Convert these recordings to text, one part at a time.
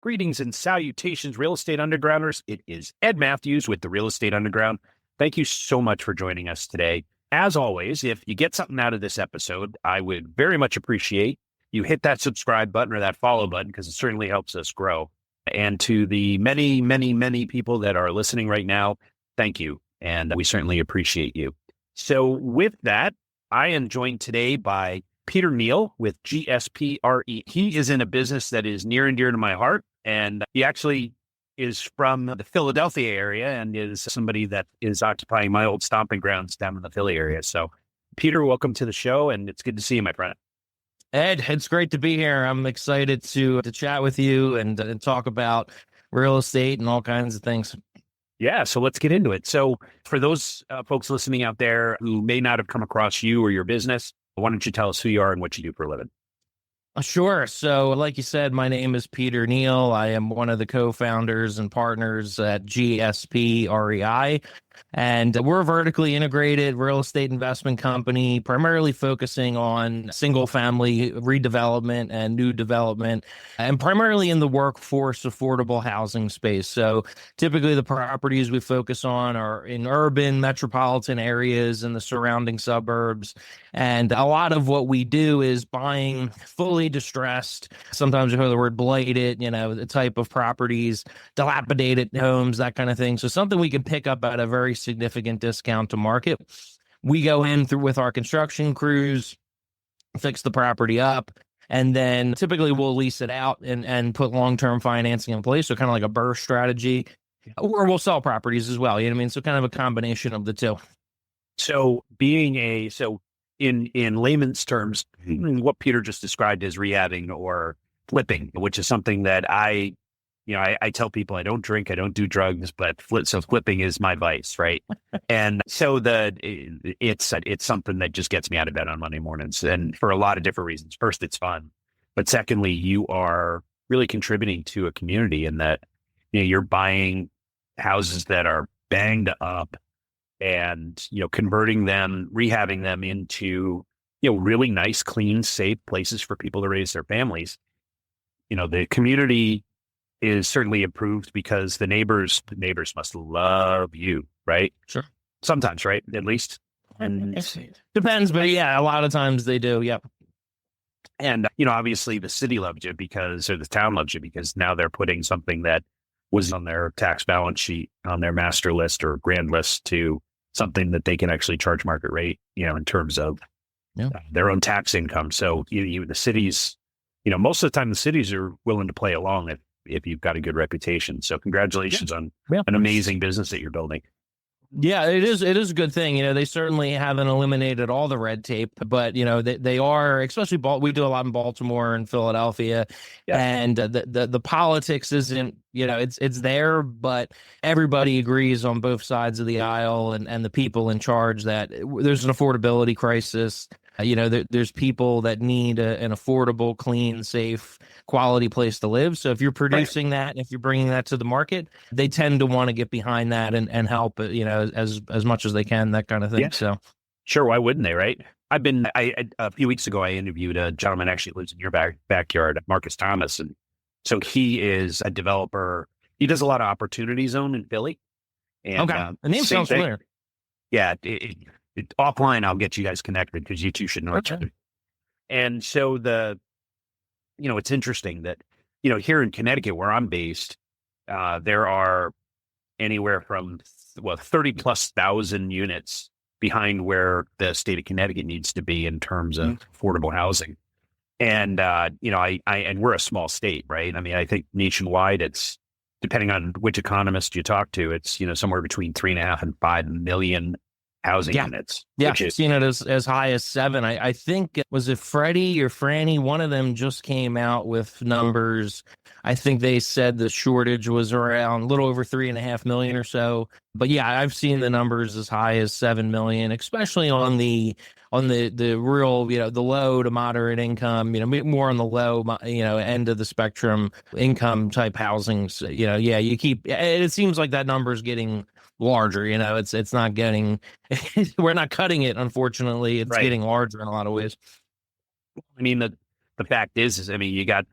Greetings and salutations, Real Estate Undergrounders. It is Ed Matthews with the Real Estate Underground. Thank you so much for joining us today. As always, if you get something out of this episode, I would very much appreciate you hit that subscribe button or that follow button because it certainly helps us grow. And to the many, many, many people that are listening right now, thank you. And we certainly appreciate you. So with that, I am joined today by Peter Neill with GSPRE. He is in a business that is near and dear to my heart. And he actually is from the Philadelphia area and is somebody that is occupying my old stomping grounds down in the Philly area. So, Peter, welcome to the show, and it's good to see you, my friend. Ed, it's great to be here. I'm excited to chat with you and talk about real estate and all kinds of things. Yeah, so let's get into it. So, for those folks listening out there who may not have come across you or your business, why don't you tell us who you are and what you do for a living? Sure. So like you said, my name is Peter Neill. I am one of the co-founders and partners at GSPREI. And we're a vertically integrated real estate investment company, primarily focusing on single family redevelopment and new development, and primarily in the workforce affordable housing space. So typically the properties we focus on are in urban metropolitan areas and the surrounding suburbs. And a lot of what we do is buying fully distressed, sometimes you hear the word blighted, the type of properties, dilapidated homes, that kind of thing. So something we can pick up at a very significant discount to market. We go in through with our construction crews, fix the property up, and then typically we'll lease it out and put long-term financing in place. So kind of like a burst strategy, or we'll sell properties as well. You know what I mean? So kind of a combination of the two. So in layman's terms, what Peter just described as rehabbing or flipping, which is something that I tell people I don't drink, I don't do drugs, but flipping is my vice, right? And so it's something that just gets me out of bed on Monday mornings, and for a lot of different reasons. First, it's fun, but secondly, you are really contributing to a community in that you're buying houses that are banged up and converting them, rehabbing them into really nice, clean, safe places for people to raise their families. The community is certainly improved because the neighbors must love you, right? Sure. Sometimes, right? At least. And depends, but yeah, a lot of times they do. Yep. And, obviously the city loves you or the town loves you because now they're putting something that was on their tax balance sheet, on their master list or grand list to something that they can actually charge market rate, in terms of their own tax income. So the cities, most of the time the cities are willing to play along if you've got a good reputation. So congratulations on an amazing business that you're building. Yeah, it is a good thing. They certainly haven't eliminated all the red tape, but they are, especially we do a lot in Baltimore and Philadelphia, and the politics isn't, it's there, but everybody agrees on both sides of the aisle and the people in charge that there's an affordability crisis. There's people that need an affordable, clean, safe, quality place to live. So if you're producing that, if you're bringing that to the market, they tend to want to get behind that and help, as much as they can, that kind of thing. Yeah. So sure, why wouldn't they, right? A few weeks ago, I interviewed a gentleman actually lives in your backyard, Marcus Thomas. And so he is a developer. He does a lot of opportunity zone in Philly. And, okay. The name sounds familiar. Yeah. Offline, I'll get you guys connected because you two should know each other. And so it's interesting that, here in Connecticut, where I'm based, there are anywhere from 30 plus thousand units behind where the state of Connecticut needs to be in terms of affordable housing. And, and we're a small state, right? I mean, I think nationwide, it's depending on which economist you talk to, it's, somewhere between 3.5 and 5 million housing units. Yeah, I've seen it as high as 7. I think, was it Freddie or Franny? One of them just came out with numbers. I think they said the shortage was around a little over 3.5 million or so. But yeah, I've seen the numbers as high as 7 million, especially on the real, the low to moderate income, more on the low, end of the spectrum income type housing. So, you keep, it seems like that number is getting larger, it's not getting, we're not cutting it, unfortunately. It's getting larger in a lot of ways. I mean, the the fact is, I mean, you got,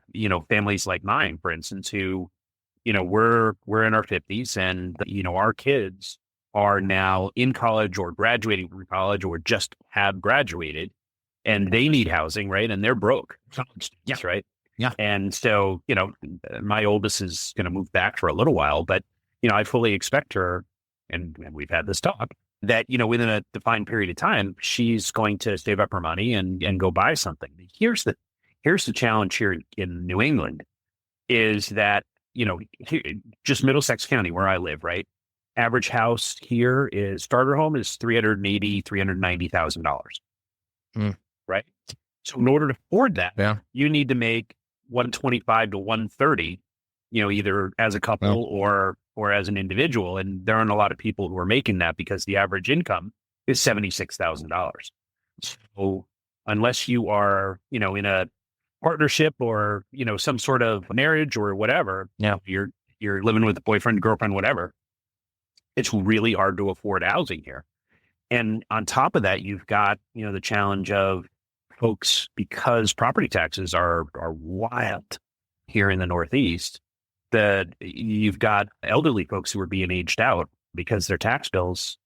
families like mine, for instance, who, we're in our 50s and, our kids are now in college or graduating from college or just have graduated and they need housing, right? And they're broke. Yeah. Right. Yeah. And so, my oldest is going to move back for a little while, but, I fully expect her, and we've had this talk, that, within a defined period of time, she's going to save up her money and go buy something. Here's the challenge here in New England is that, just Middlesex County where I live, right? Average house here is starter home is $390,000. Right. So in order to afford that, you need to make 125 to 130, either as a couple or as an individual. And there aren't a lot of people who are making that because the average income is $76,000. So unless you are, in a partnership or, some sort of marriage or whatever, you're living with a boyfriend, girlfriend, whatever, it's really hard to afford housing here. And on top of that, you've got, the challenge of folks, because property taxes are wild here in the Northeast, that you've got elderly folks who are being aged out because their tax bills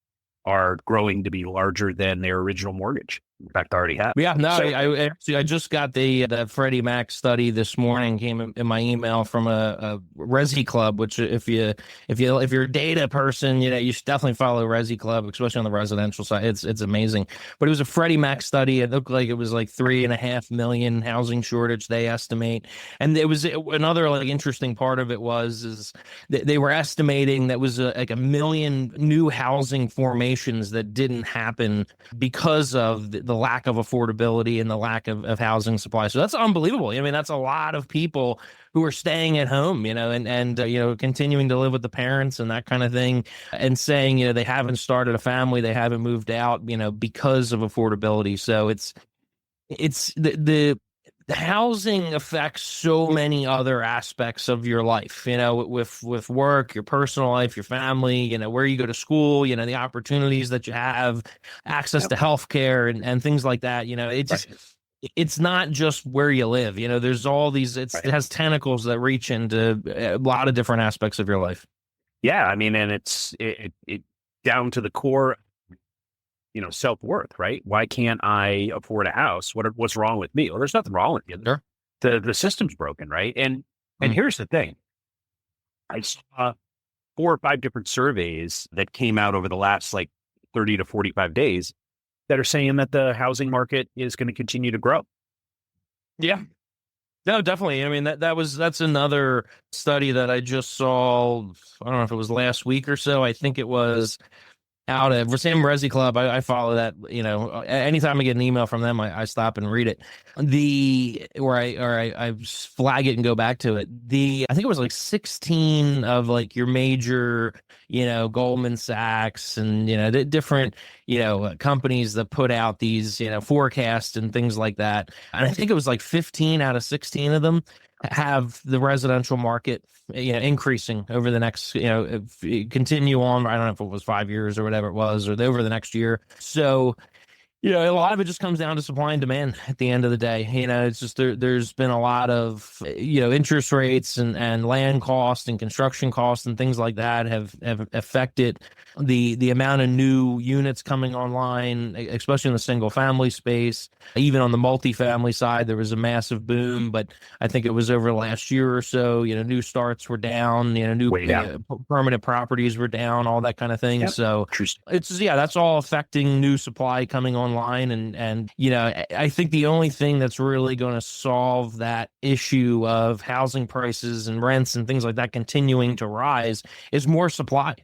are growing to be larger than their original mortgage. In fact, I already have. Yeah, no, so, I just got the Freddie Mac study this morning. Came in my email from a Resi Club, which if you're a data person, you should definitely follow Resi Club, especially on the residential side. It's amazing. But it was a Freddie Mac study. It looked like it was like 3.5 million housing shortage they estimate, and it was another like interesting part of it is they were estimating that was like 1 million new housing formations that didn't happen because of the lack of affordability and the lack of housing supply. So that's unbelievable. I mean, that's a lot of people who are staying at home, and continuing to live with the parents and that kind of thing, and saying, they haven't started a family, they haven't moved out, because of affordability. So it's the housing affects so many other aspects of your life, with work, your personal life, your family, where you go to school, the opportunities that you have, access to healthcare and things like that. It's not just where you live, there's all these, it has tentacles that reach into a lot of different aspects of your life. Yeah. I mean, and it's down to the core, self-worth, right? Why can't I afford a house? What's wrong with me? Well, there's nothing wrong with you. Sure. The system's broken, right? And here's the thing. I saw 4 or 5 different surveys that came out over the last 30 to 45 days that are saying that the housing market is going to continue to grow. Yeah. No, definitely. I mean, that's another study that I just saw. I don't know if it was last week or so. I think it was out of Sam Resi Club. I follow that, anytime I get an email from them, I stop and read it. I flag it and go back to it. I think it was 16 of your major, Goldman Sachs and, the different, companies that put out these, forecasts and things like that. And I think it was 15 out of 16 of them have the residential market, increasing over the next, continue on. I don't know if it was 5 years or whatever it was, or over the next year. So, a lot of it just comes down to supply and demand at the end of the day. It's just there's been a lot of, interest rates and land cost and construction costs and things like that have affected the amount of new units coming online, especially in the single family space. Even on the multifamily side, there was a massive boom, but I think it was over the last year or so, new starts were down, permanent properties were down, all that kind of thing. Yep. So that's all affecting new supply coming online. And I think the only thing that's really going to solve that issue of housing prices and rents and things like that continuing to rise is more supply.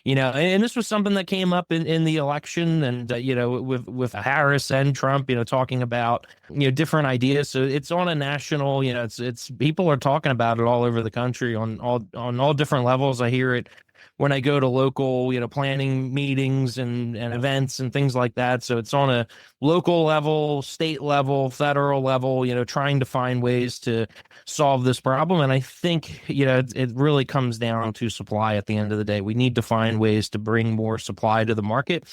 And this was something that came up in the election and, with Harris and Trump, talking about, different ideas. So it's on a national, it's people are talking about it all over the country on all different levels. I hear it when I go to local, planning meetings and events and things like that. So it's on a local level, state level, federal level, trying to find ways to solve this problem. And I think, it really comes down to supply at the end of the day. We need to find ways to bring more supply to the market.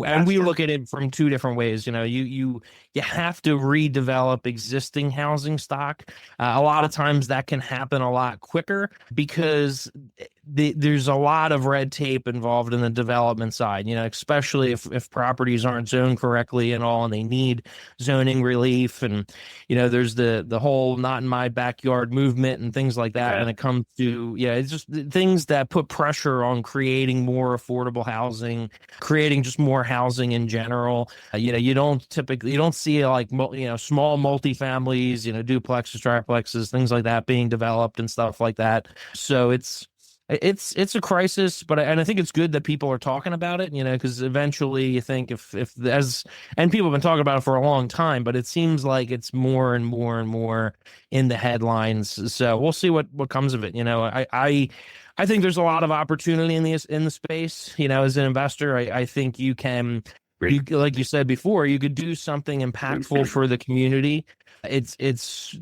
And we look at it from two different ways. You have to redevelop existing housing stock. A lot of times that can happen a lot quicker because there's a lot of red tape involved in the development side, especially if properties aren't zoned correctly and all, and they need zoning relief. And, there's the whole not in my backyard movement and things like that when it comes to, it's just things that put pressure on creating more affordable housing, creating just more housing in general. You don't see like, small multifamilies, duplexes, triplexes, things like that being developed and stuff like that. So it's a crisis, and I think it's good that people are talking about it, because eventually you think and people have been talking about it for a long time, but it seems like it's more and more and more in the headlines. So we'll see what comes of it. I think there's a lot of opportunity in the space. As an investor, I think you can. Like you said before, you could do something impactful for the community. It's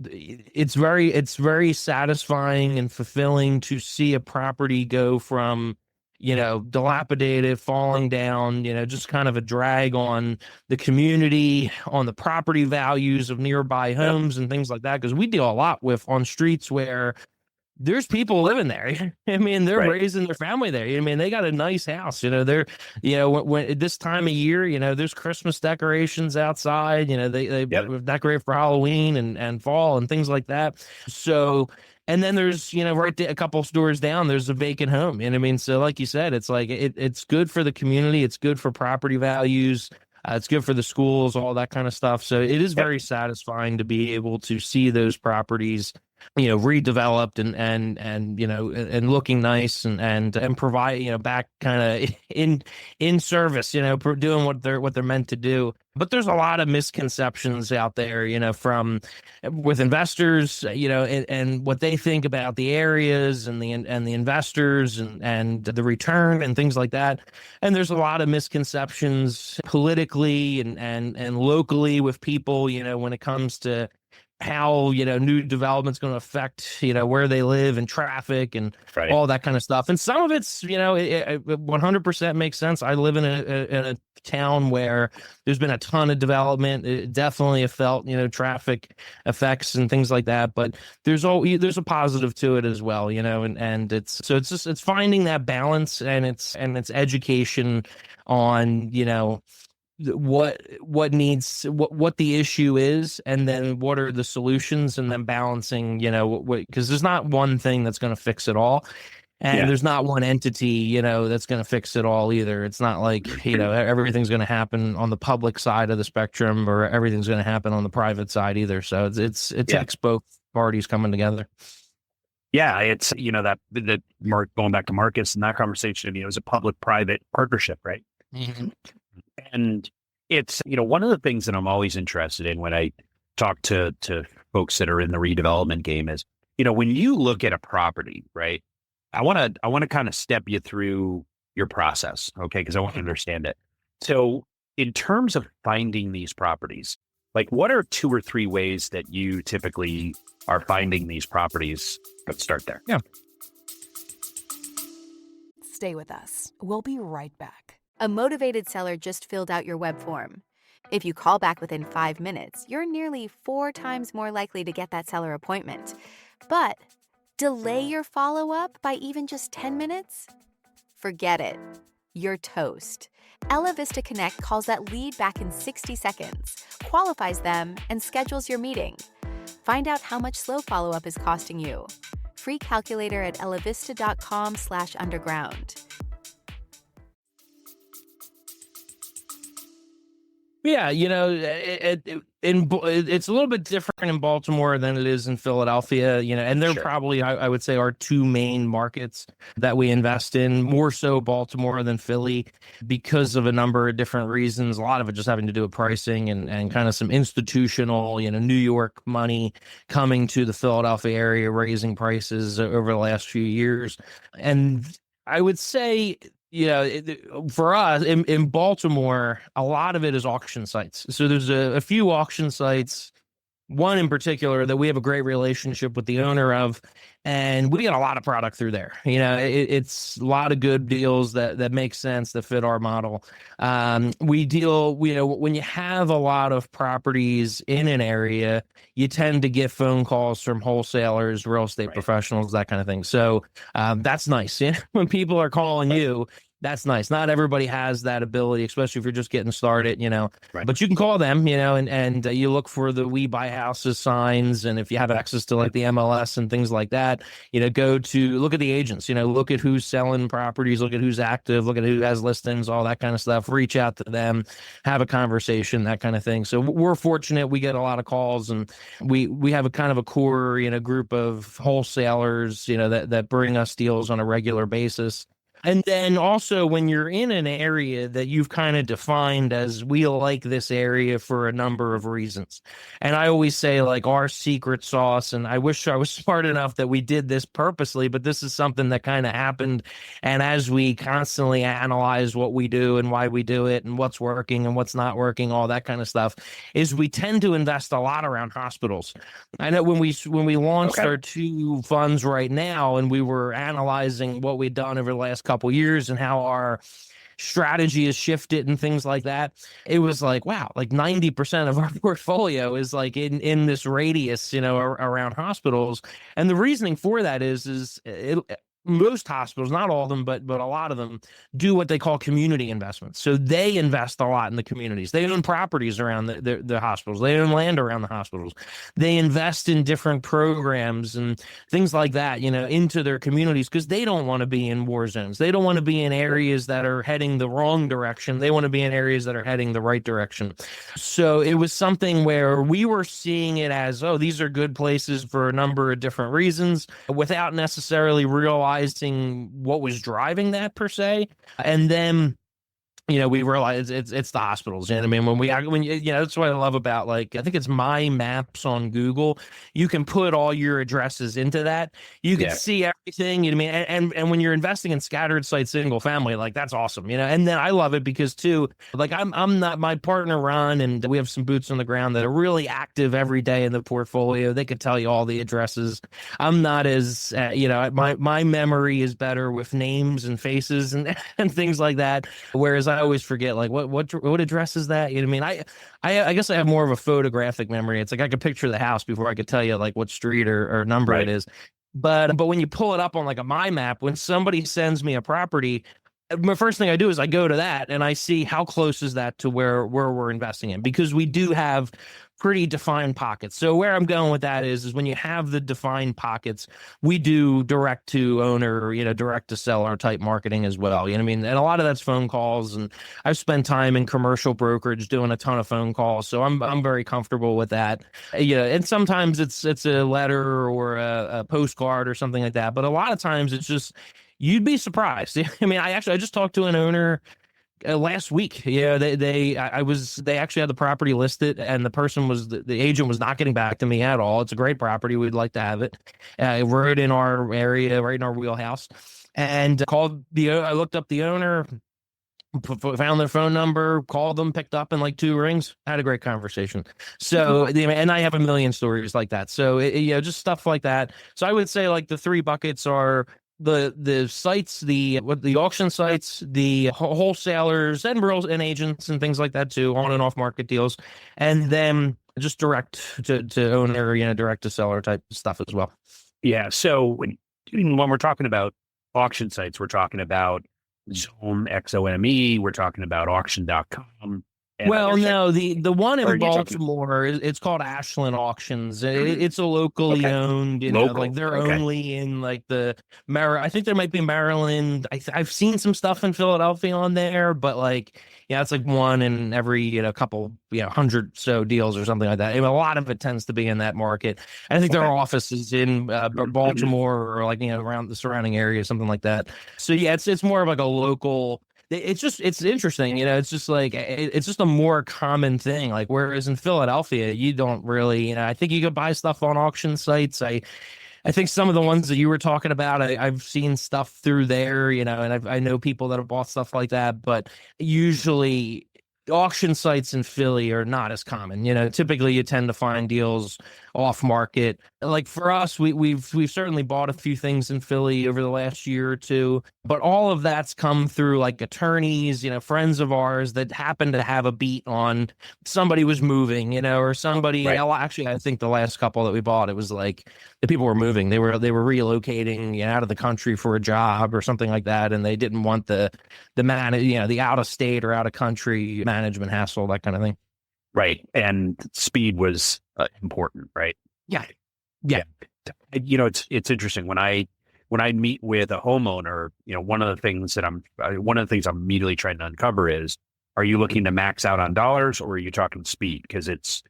very satisfying and fulfilling to see a property go from, dilapidated, falling down, just kind of a drag on the community, on the property values of nearby homes and things like that. Because we deal a lot on streets where there's people living there. I mean, they're raising their family there. I mean, they got a nice house. They're, when this time of year, there's Christmas decorations outside. They decorate for Halloween and fall and things like that. So, and then there's, a couple stores down, there's a vacant home. And I mean, so like you said, it's like it's good for the community. It's good for property values. It's good for the schools, all that kind of stuff. So it is very satisfying to be able to see those properties, redeveloped and looking nice and provide, back kind of in service, doing what they're meant to do. But there's a lot of misconceptions out there, from with investors, and what they think about the areas and the investors and the return and things like that. And there's a lot of misconceptions politically and locally with people, when it comes to how, new development's going to affect, where they live and traffic and all that kind of stuff. And some of it's, it 100% makes sense. I live in a town where there's been a ton of development. It definitely have felt, traffic effects and things like that. But there's a positive to it as well, and it's finding that balance and it's education on, what the issue is, and then what are the solutions, and then balancing, because there's not one thing that's going to fix it all, and there's not one entity, that's going to fix it all either. It's not like, everything's going to happen on the public side of the spectrum, or everything's going to happen on the private side either. So it takes both parties coming together. Yeah, it's, that Mark, going back to Marcus and that conversation, it was a public-private partnership, right? Mm-hmm. And it's, one of the things that I'm always interested in when I talk to folks that are in the redevelopment game is, when you look at a property, right? I want to kind of step you through your process, okay? Because I want to understand it. So in terms of finding these properties, like what are 2 or 3 ways that you typically are finding these properties? Let's start there. Yeah. Stay with us. We'll be right back. A motivated seller just filled out your web form. If you call back within 5 minutes, you're nearly 4 times more likely to get that seller appointment. But delay your follow-up by even just 10 minutes? Forget it. You're toast. Ella Vista Connect calls that lead back in 60 seconds, qualifies them, and schedules your meeting. Find out how much slow follow-up is costing you. Free calculator at ellavista.com/underground. Yeah, it's a little bit different in Baltimore than it is in Philadelphia, and they're probably, I would say, our 2 main markets that we invest in, more so Baltimore than Philly, because of a number of different reasons. A lot of it just having to do with pricing and kind of some institutional, New York money coming to the Philadelphia area, raising prices over the last few years. And I would say, for us in Baltimore, a lot of it is auction sites. So there's a few auction sites, one in particular that we have a great relationship with the owner of, and we get a lot of product through there. It's a lot of good deals that make sense, that fit our model. We deal, when you have a lot of properties in an area, you tend to get phone calls from wholesalers, real estate professionals, that kind of thing. So that's nice. When people are calling you, that's nice. Not everybody has that ability, especially if you're just getting started, but you can call them, and you look for the We Buy Houses signs. And if you have access to like the MLS and things like that, look at the agents, look at who's selling properties, look at who's active, look at who has listings, all that kind of stuff, reach out to them, have a conversation, that kind of thing. So we're fortunate. We get a lot of calls, and we have a kind of a core, group of wholesalers, that bring us deals on a regular basis. And then also when you're in an area that you've kind of defined as, we like this area for a number of reasons. And I always say, like, our secret sauce, and I wish I was smart enough that we did this purposely, but this is something that kind of happened. And as we constantly analyze what we do and why we do it and what's working and what's not working, all that kind of stuff, is we tend to invest a lot around hospitals. I know when we launched our two funds right now, and we were analyzing what we'd done over the last couple years and how our strategy has shifted and things like that, it was like, wow, like 90% of our portfolio is like in this radius, around hospitals. And the reasoning for that is most hospitals, not all of them, but a lot of them do what they call community investments. So they invest a lot in the communities. They own properties around the hospitals. They own land around the hospitals. They invest in different programs and things like that, into their communities, because they don't want to be in war zones. They don't want to be in areas that are heading the wrong direction. They want to be in areas that are heading the right direction. So it was something where we were seeing it as, oh, these are good places for a number of different reasons, without necessarily realizing what was driving that per se. And then we realize it's the hospitals. I mean, that's what I love about, like, I think it's My Maps on Google. You can put all your addresses into that. You can see everything. And when you're investing in scattered site single family, like, that's awesome. And then I love it because too, like, I'm not, my partner Ron, and we have some boots on the ground that are really active every day in the portfolio. They could tell you all the addresses. I'm not as my memory is better with names and faces and things like that. Whereas I always forget, like, what address is that? I guess I have more of a photographic memory. It's like I could picture the house before I could tell you, like, what street or number it is. But when you pull it up on like a My Map, when somebody sends me a property, my first thing I do is I go to that and I see how close is that to where we're investing in, because we do have pretty defined pockets. So where I'm going with that is when you have the defined pockets, we do direct to owner, direct to seller type marketing as well. And a lot of that's phone calls, and I've spent time in commercial brokerage doing a ton of phone calls. So I'm very comfortable with that. And sometimes it's a letter or a postcard or something like that. But a lot of times it's just, you'd be surprised. I just talked to an owner last week. They actually had the property listed, and the agent was not getting back to me at all. It's a great property. We'd like to have it. Right in our area, right in our wheelhouse. And I looked up the owner, found their phone number, called them, picked up in like 2 rings, had a great conversation. So, and I have a million stories like that. So, just stuff like that. So I would say, like, the 3 buckets are the sites, the auction sites, the wholesalers and agents and things like that too, on and off market deals, and then just direct to owner, direct to seller type stuff as well. Yeah. So when we're talking about auction sites, we're talking about Zome, XOME, we're talking about auction.com. Well, no, the one in Baltimore, it's called Ashland Auctions. It's a locally owned, like they're only in like I think there might be Maryland. I've seen some stuff in Philadelphia on there, but like, it's like one in every, couple, 100 so deals or something like that. A lot of it tends to be in that market. I think there are offices in Baltimore or like, around the surrounding area, something like that. So yeah, it's more of like a local. It's interesting, it's just like, it's just a more common thing. Like, whereas in Philadelphia, you don't really, I think you could buy stuff on auction sites. I think some of the ones that you were talking about, I've seen stuff through there, and I know people that have bought stuff like that, but usually auction sites in Philly are not as common. Typically you tend to find deals off market. Like for us, we've certainly bought a few things in Philly over the last year or two, but all of that's come through like attorneys, friends of ours that happen to have a beat on somebody was moving, or somebody. Right. Actually, I think the last couple that we bought, it was like the people were moving. They were relocating out of the country for a job or something like that, and they didn't want the the out of state or out of country management hassle, that kind of thing. Right. And speed was important, right? Yeah. It's interesting when I meet with a homeowner, one of the things I'm immediately trying to uncover is, are you looking to max out on dollars or are you talking speed? Because it's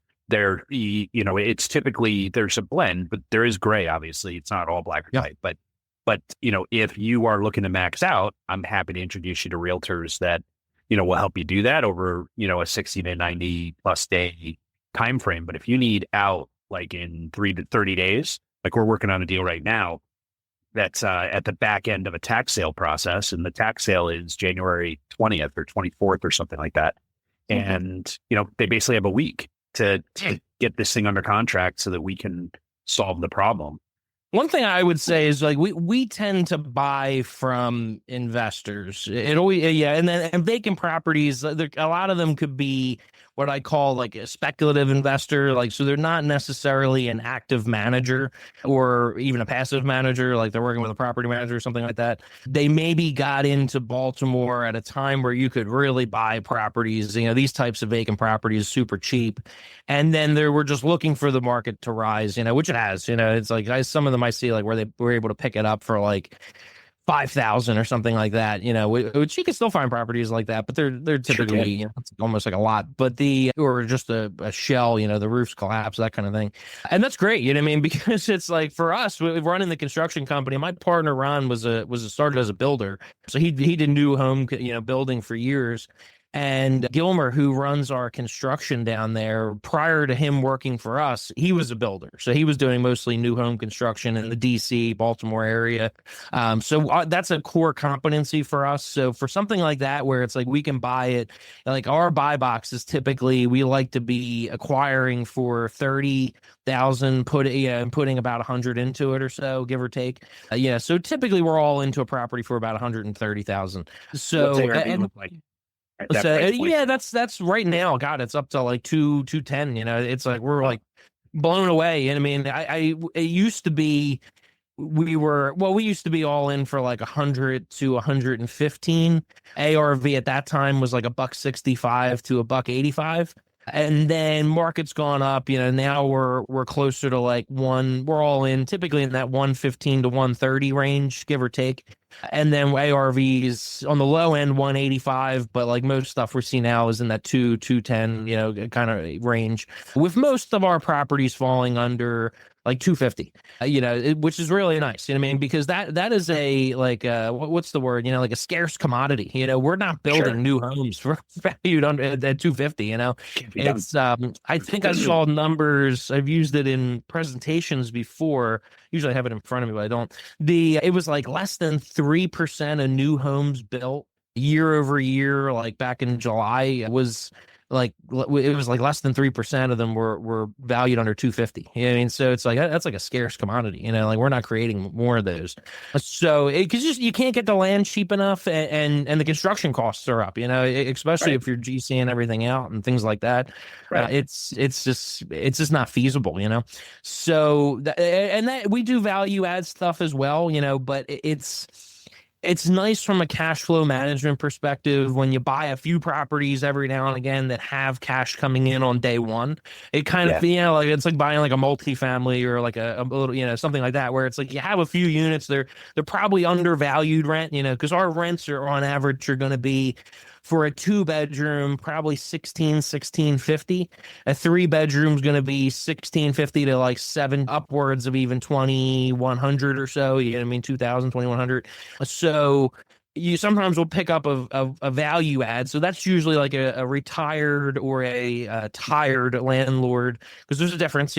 typically there's a blend, but there is gray. Obviously, it's not all black or white. But if you are looking to max out, I'm happy to introduce you to realtors that will help you do that over a 60 to 90 plus day time frame. But if you need out like in 3 to 30 days, like we're working on a deal right now that's at the back end of a tax sale process, and the tax sale is January 20th or 24th or something like that. Mm-hmm. And they basically have a week to get this thing under contract so that we can solve the problem. One thing I would say is like we tend to buy from investors. And vacant properties, a lot of them could be what I call like a speculative investor. Like, so they're not necessarily an active manager or even a passive manager. Like they're working with a property manager or something like that. They maybe got into Baltimore at a time where you could really buy properties, these types of vacant properties super cheap. And then they were just looking for the market to rise, which it has. It's like some of them I see like where they were able to pick it up for like 5,000 or something like that, which you can still find properties like that, but they're typically it's almost like a lot, or just a shell, the roofs collapse, that kind of thing. And that's great, because it's like for us, we're running the construction company. My partner Ron was started as a builder, so he did new home building for years. And Gilmer, who runs our construction down there, prior to him working for us, he was a builder. So he was doing mostly new home construction in the DC, Baltimore area. So that's a core competency for us. So for something like that, where it's like we can buy it, like our buy box is typically, we like to be acquiring for 30,000, putting about 100 into it or so, give or take. So typically we're all into a property for about 130,000. So look like? That's right now. God, it's up to like 210. It's like we're like blown away. And I mean, it used to be we used to be all in for like 100 to 115. ARV at that time was like $165 to $185. And then market's gone up, now we're closer to like we're all in typically in that 115 to 130 range, give or take. And then ARVs on the low end, 185, but like most stuff we're seeing now is in that 210, kind of range, with most of our properties falling under like 250, which is really nice. Because that is a like what's the word? Like a scarce commodity. We're not building new homes for valued under at 250. It's I think I saw numbers. I've used it in presentations before. Usually I have it in front of me, but I don't. It was like less than 3% of new homes built year over year. Like back in July, it was like less than 3% of them were valued under 250. So it's like that's like a scarce commodity. Like we're not creating more of those. So because you can't get the land cheap enough, and the construction costs are up. Especially if you're GCing everything out and things like that. Right. It's just not feasible. So that we do value add stuff as well. But it's nice from a cash flow management perspective when you buy a few properties every now and again that have cash coming in on day one. It kind of, like it's like buying like a multifamily or like a little, something like that, where it's like you have a few units, they're probably undervalued rent, because our rents are on average are going to be, for a 2-bedroom, probably $1650. A 3-bedroom is going to be $1650 to like 7, upwards of even $2100 or so. $2,000, $2100. So you sometimes will pick up a value add. So that's usually like a retired or a tired landlord, because there's a difference,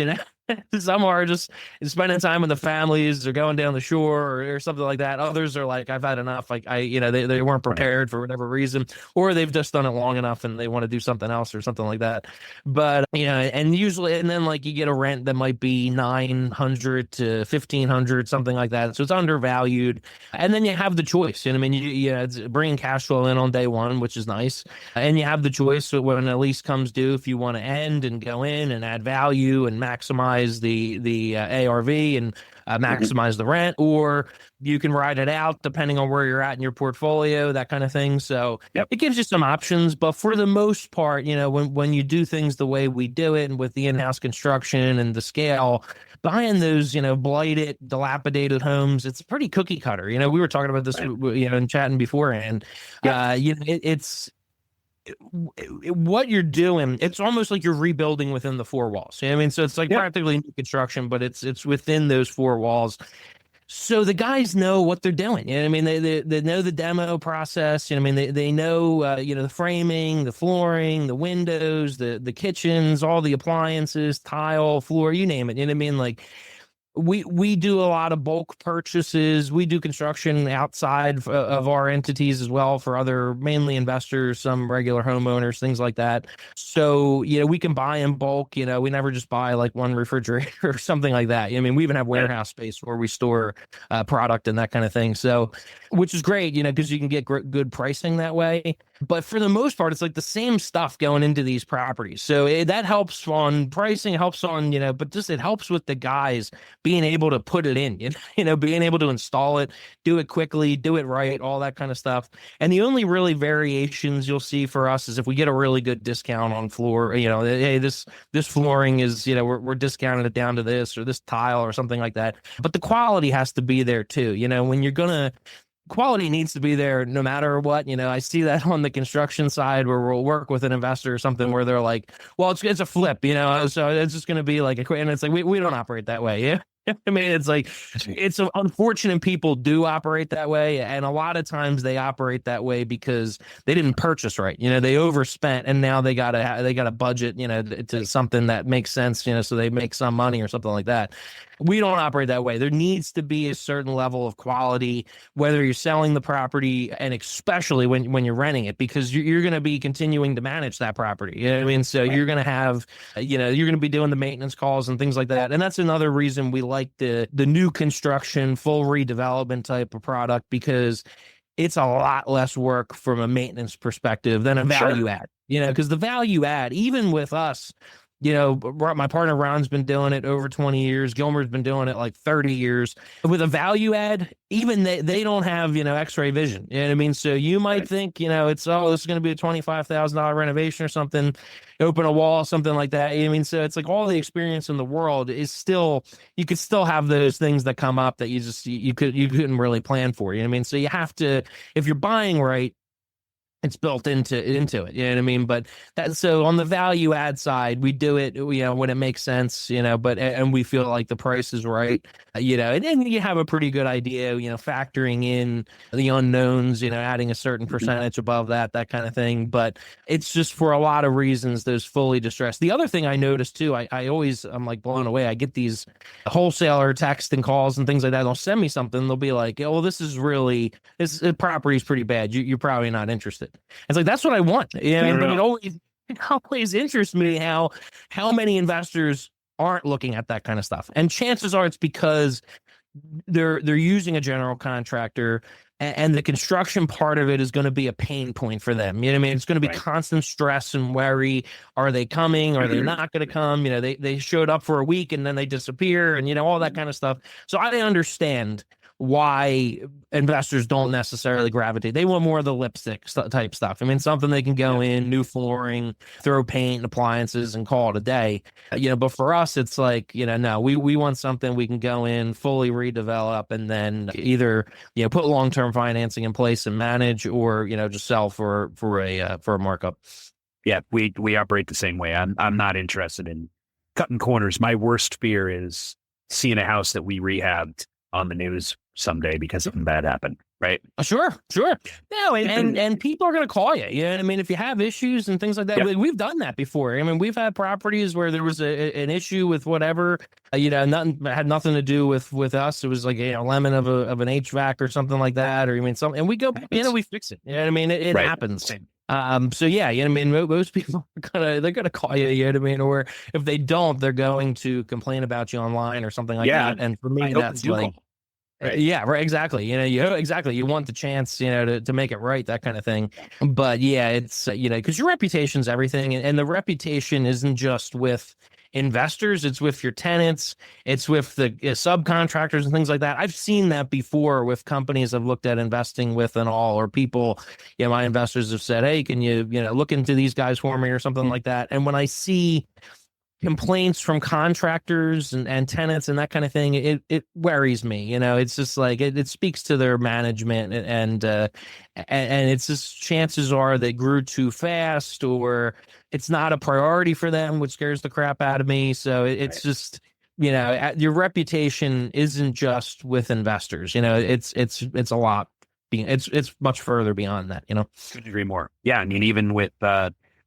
Some are just spending time with the families or going down the shore or something like that. Others are like, I've had enough. Like they weren't prepared for whatever reason, or they've just done it long enough and they want to do something else or something like that. But, and usually, and then like you get a rent that might be 900 to 1,500, something like that. So it's undervalued. And then you have the choice. I mean, it's bringing cash flow in on day one, which is nice. And you have the choice when a lease comes due, if you want to end and go in and add value and maximize the ARV and maximize the rent, or you can ride it out depending on where you're at in your portfolio, that kind of thing. So it gives you some options. But for the most part, when you do things the way we do it and with the in-house construction and the scale, buying those, blighted, dilapidated homes, it's pretty cookie cutter. We were talking about this, in chatting beforehand. It's what you're doing. It's almost like you're rebuilding within the four walls. I mean, so it's like practically new construction, but it's within those four walls. So the guys know what they're doing. I mean, they know the demo process. I mean, they know the framing, the flooring, the windows, the kitchens, all the appliances, tile, floor, you name it. You know what I mean? Like we do a lot of bulk purchases. We do construction outside of our entities as well for other mainly investors, some regular homeowners, things like that. So, we can buy in bulk. We never just buy like one refrigerator or something like that. I mean, we even have warehouse space where we store product and that kind of thing. So, which is great, because you can get good pricing that way. But for the most part, it's like the same stuff going into these properties. So that helps on pricing, helps on, but just it helps with the guys being able to put it in, being able to install it, do it quickly, do it right, all that kind of stuff. And the only really variations you'll see for us is if we get a really good discount on floor, hey, this flooring is, we're discounting it down to this or this tile or something like that. But the quality has to be there too. When you're going to, quality needs to be there no matter what. I see that on the construction side where we'll work with an investor or something where they're like, well, it's a flip, so it's just going to be like and it's like, we don't operate that way. Yeah. I mean, it's like, it's unfortunate people do operate that way. And a lot of times they operate that way because they didn't purchase right. They overspent and now they got a budget, to something that makes sense, so they make some money or something like that. We don't operate that way. There needs to be a certain level of quality, whether you're selling the property and especially when you're renting it, because you're going to be continuing to manage that property. You know what I mean? So you're going to have, you're going to be doing the maintenance calls and things like that. And that's another reason we like the new construction, full redevelopment type of product, because it's a lot less work from a maintenance perspective than a value add, because the value add, even with us, my partner Ron's been doing it over 20 years. Gilmer's been doing it like 30 years. With a value add, even they don't have, x-ray vision. You know what I mean? So you might think, this is going to be a $25,000 renovation or something, open a wall, something like that. I mean, so it's like all the experience in the world is still, you could still have those things that come up that you couldn't really plan for. You know what I mean? So you have to, if you're buying right, it's built into it. You know what I mean? But so on the value add side, we do it, when it makes sense, and we feel like the price is right, and then you have a pretty good idea, factoring in the unknowns, adding a certain percentage above that kind of thing. But it's just for a lot of reasons, those fully distressed. The other thing I noticed too, I'm like blown away. I get these wholesaler text and calls and things like that. They'll send me something. They'll be like, oh, well, this property's pretty bad. You're probably not interested. It's like, that's what I want. But it always interests me how many investors aren't looking at that kind of stuff. And chances are it's because they're using a general contractor, and the construction part of it is going to be a pain point for them. You know what I mean? It's going to be constant stress and worry. Are they coming? Are they not going to come? They showed up for a week and then they disappear, and all that kind of stuff. So I understand why investors don't necessarily gravitate. They want more of the lipstick type stuff. I mean, something they can go in, new flooring, throw paint and appliances and call it a day. But for us, it's like, no, we want something we can go in, fully redevelop, and then either, put long-term financing in place and manage, or, just sell for a markup. Yeah, we operate the same way. I'm not interested in cutting corners. My worst fear is seeing a house that we rehabbed on the news someday because something bad happened, right? Sure. No, and people are going to call you. Yeah, I mean, if you have issues and things like that, we've done that before. I mean, we've had properties where there was an issue with whatever, nothing had nothing to do with us. It was like a lemon of an HVAC or something like that, or something, and we go, we fix it. I mean, it happens. So yeah, I mean, most people they're gonna call you, I mean, or if they don't, they're going to complain about you online or something like that. And for me, that's like. Right. Yeah, right. Exactly. You want the chance, to make it right, that kind of thing. But yeah, it's, because your reputation's everything. And the reputation isn't just with investors, it's with your tenants, it's with the subcontractors and things like that. I've seen that before with companies I've looked at investing with and all, or people, my investors have said, hey, can you, look into these guys for me or something like that. And when I see complaints from contractors and tenants and that kind of thing, it worries me. It's just like it speaks to their management, and it's just chances are they grew too fast, or it's not a priority for them, which scares the crap out of me. So it's just, your reputation isn't just with investors. It's a lot. It's much further beyond that. Couldn't agree more. Yeah, I mean, even with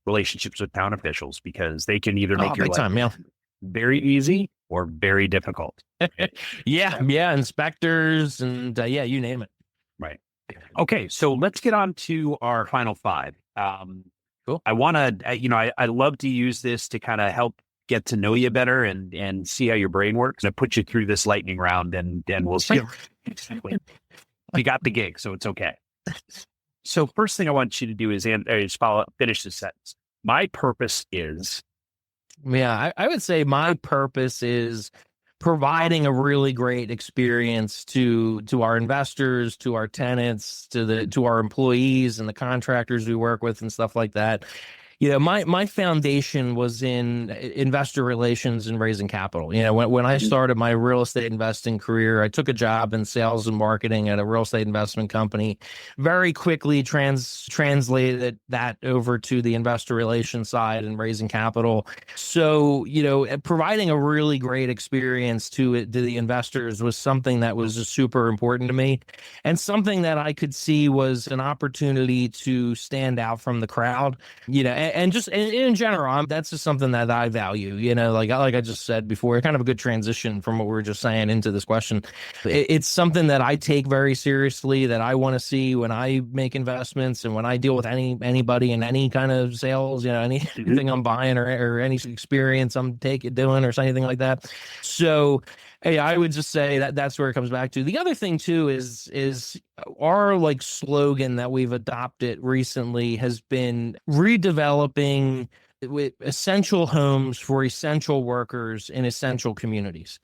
relationships with town officials, because they can either make your life very easy or very difficult. Yeah, inspectors and you name it. Right. Okay, so let's get on to our final five. Cool. I want to, I love to use this to kind of help get to know you better and see how your brain works. I put you through this lightning round, and we'll see. Exactly. You got the gig, so it's okay. So first thing I want you to do is finish the sentence. My purpose is. Yeah, I would say my purpose is providing a really great experience to our investors, to our tenants, to our employees and the contractors we work with and stuff like that. My foundation was in investor relations and raising capital. When I started my real estate investing career, I took a job in sales and marketing at a real estate investment company. Very quickly translated that over to the investor relations side and raising capital. So, providing a really great experience to the investors was something that was just super important to me, and something that I could see was an opportunity to stand out from the crowd. And just in general, that's just something that I value, like I just said before, kind of a good transition from what we were just saying into this question. It's something that I take very seriously, that I want to see when I make investments and when I deal with anybody in any kind of sales, anything I'm buying or any experience I'm doing or anything like that. So hey, I would just say that's where it comes back to. The other thing too is our slogan that we've adopted recently has been redeveloping with essential homes for essential workers in essential communities.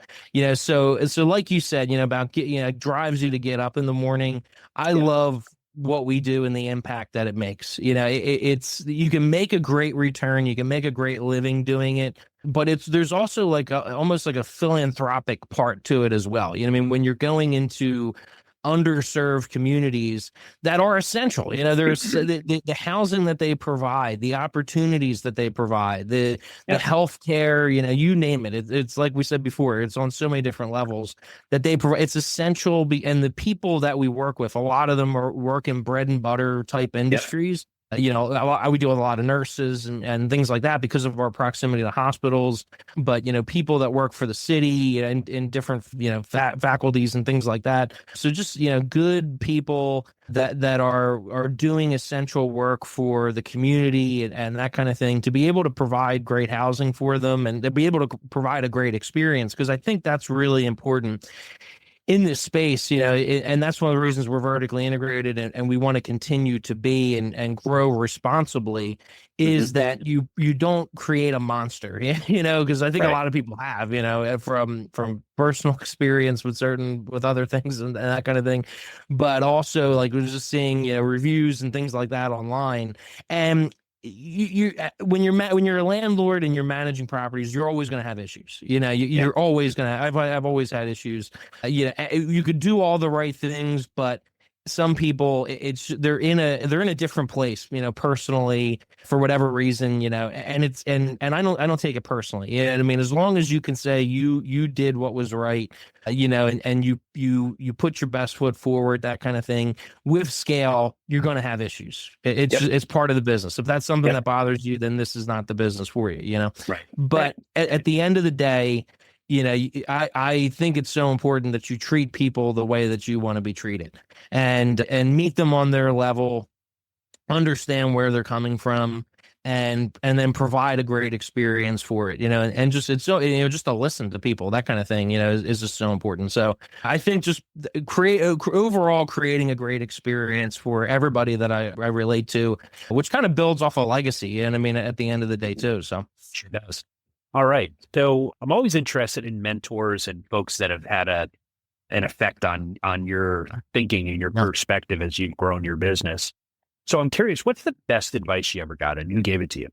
So like you said, about drives you to get up in the morning. I love what we do and the impact that it makes. It's you can make a great return, you can make a great living doing it, but there's also almost like a philanthropic part to it as well. When you're going into underserved communities that are essential, there's the housing that they provide, the opportunities that they provide, the healthcare, you name it. It's like we said before, it's on so many different levels that they provide. It's essential, and the people that we work with, a lot of them work in bread and butter type industries. We deal with a lot of nurses and things like that because of our proximity to hospitals, but, people that work for the city and in different, faculties and things like that. So just, good people that are doing essential work for the community and that kind of thing, to be able to provide great housing for them and to be able to provide a great experience. Because I think that's really important in this space, and that's one of the reasons we're vertically integrated and we want to continue to be and grow responsibly, is that you don't create a monster, because I think a lot of people have, from personal experience with other things and that kind of thing, but also we're just seeing, reviews and things like that online. And when you're a landlord and you're managing properties, you're always going to have issues. You're always going to. I've always had issues. You could do all the right things, but some people, they're in a different place, personally, for whatever reason, and I don't take it personally. Yeah, I mean, as long as you can say you did what was right, and you put your best foot forward, that kind of thing. With scale, you're going to have issues. It's part of the business. If that's something that bothers you, then this is not the business for you. Right. But at the end of the day, I think it's so important that you treat people the way that you want to be treated, and meet them on their level, understand where they're coming from, and then provide a great experience for it, and just, it's so, just to listen to people, that kind of thing, is just so important. So I think just overall creating a great experience for everybody that I relate to, which kind of builds off a legacy. And I mean, at the end of the day too. So sure does. All right. So I'm always interested in mentors and folks that have had an effect on your thinking and your perspective as you've grown your business. So I'm curious, what's the best advice you ever got and who gave it to you?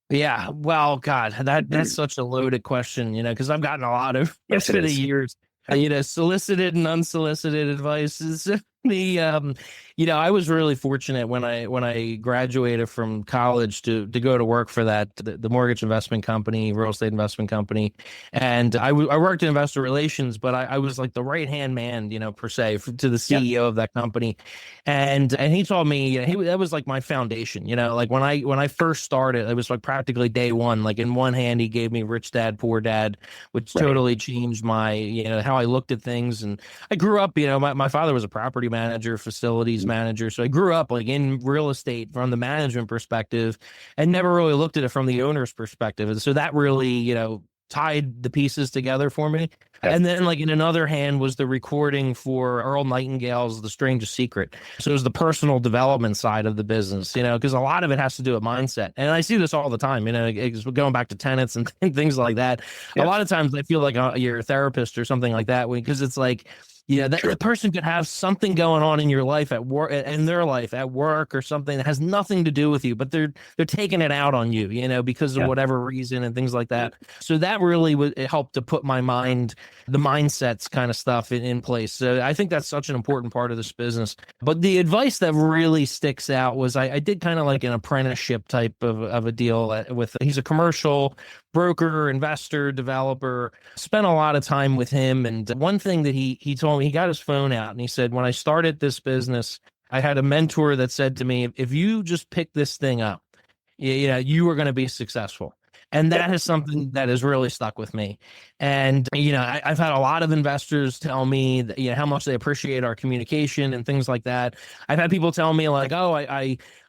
Yeah, well, God, that's such a loaded question, because I've gotten a lot of Yes, over the years, solicited and unsolicited advice. I was really fortunate when I graduated from college to go to work for the mortgage investment company, real estate investment company, and I worked in investor relations, but I was like the right hand man, per se, to the CEO of that company, and he told me that was like my foundation, like when I first started, it was like practically day one. Like in one hand, he gave me Rich Dad Poor Dad, which totally changed my how I looked at things, and I grew up, my father was a property manager, facilities manager. So I grew up like in real estate from the management perspective and never really looked at it from the owner's perspective. And so that really, tied the pieces together for me. And then like in another hand was the recording for Earl Nightingale's The Strangest Secret. So it was the personal development side of the business, because a lot of it has to do with mindset. And I see this all the time, going back to tenants and things like that. A lot of times I feel like you're a therapist or something like that, because it's like, the person could have something going on in your life at work, in their life at work, or something that has nothing to do with you, but they're taking it out on you, because of whatever reason and things like that. So that really helped to put the mindsets kind of stuff in place. So I think that's such an important part of this business. But the advice that really sticks out was I did kind of like an apprenticeship type of a deal he's a commercial broker, investor, developer, spent a lot of time with him. And one thing that he told me, he got his phone out and he said, when I started this business, I had a mentor that said to me, if you just pick this thing up, you are going to be successful. And that is something that has really stuck with me. And, I've had a lot of investors tell me that, how much they appreciate our communication and things like that. I've had people tell me like, oh,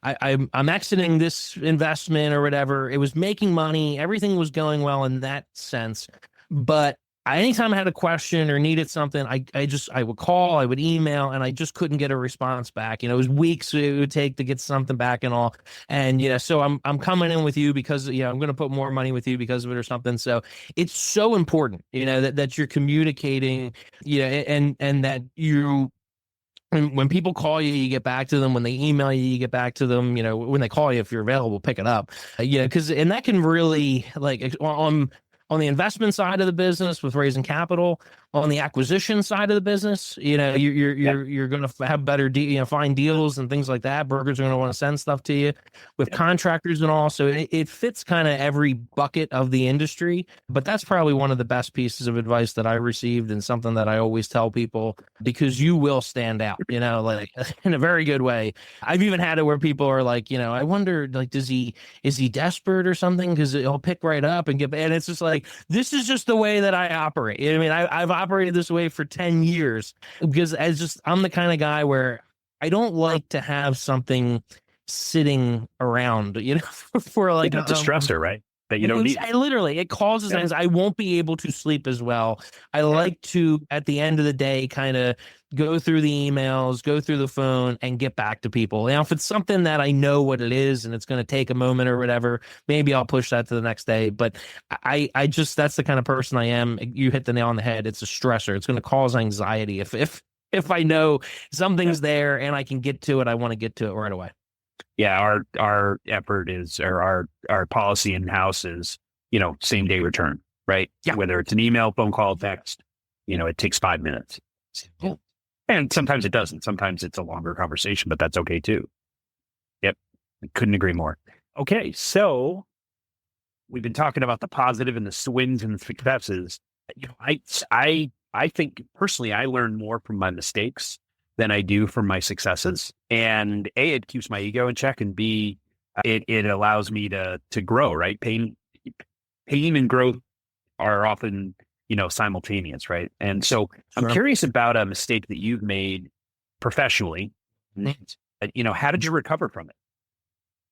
I'm exiting this investment or whatever. It was making money. Everything was going well in that sense. But anytime I had a question or needed something, I would call, I would email, and I just couldn't get a response back. It was weeks it would take to get something back and all. And, so I'm coming in with you because, I'm going to put more money with you because of it or something. So it's so important, that you're communicating, and that and when people call you, you get back to them. When they email you, you get back to them. When they call you, if you're available, pick it up. And that can really, like, on the investment side of the business with raising capital, on the acquisition side of the business, you're going to have better, find deals and things like that. Brokers are going to want to send stuff to you with contractors and all. So it fits kind of every bucket of the industry. But that's probably one of the best pieces of advice that I received, and something that I always tell people, because you will stand out, like in a very good way. I've even had it where people are like, I wonder, like, is he desperate or something? Because he'll pick right up and and it's just like, this is just the way that I operate. I mean, I've operated this way for 10 years because I'm the kind of guy where I don't like to have something sitting around, for like it's a stressor, right? That you don't need. It causes I won't be able to sleep as well. I like to, at the end of the day, kind of go through the emails, go through the phone, and get back to people. Now, if it's something that I know what it is and it's going to take a moment or whatever, maybe I'll push that to the next day. But I just, that's the kind of person I am. You hit the nail on the head. It's a stressor. It's going to cause anxiety. If I know something's there and I can get to it, I want to get to it right away. Yeah, our effort is, or our policy in house is, same day return, right? Yeah. Whether it's an email, phone call, text, it takes 5 minutes. Yeah. And sometimes it doesn't. Sometimes it's a longer conversation, but that's okay too. Yep. Couldn't agree more. Okay. So we've been talking about the positive and the wins and the successes. I think personally, I learn more from my mistakes than I do from my successes. And A, it keeps my ego in check, and B, it allows me to grow, right? Pain and growth are often, simultaneous, right? And so I'm curious about a mistake that you've made professionally. How did you recover from it?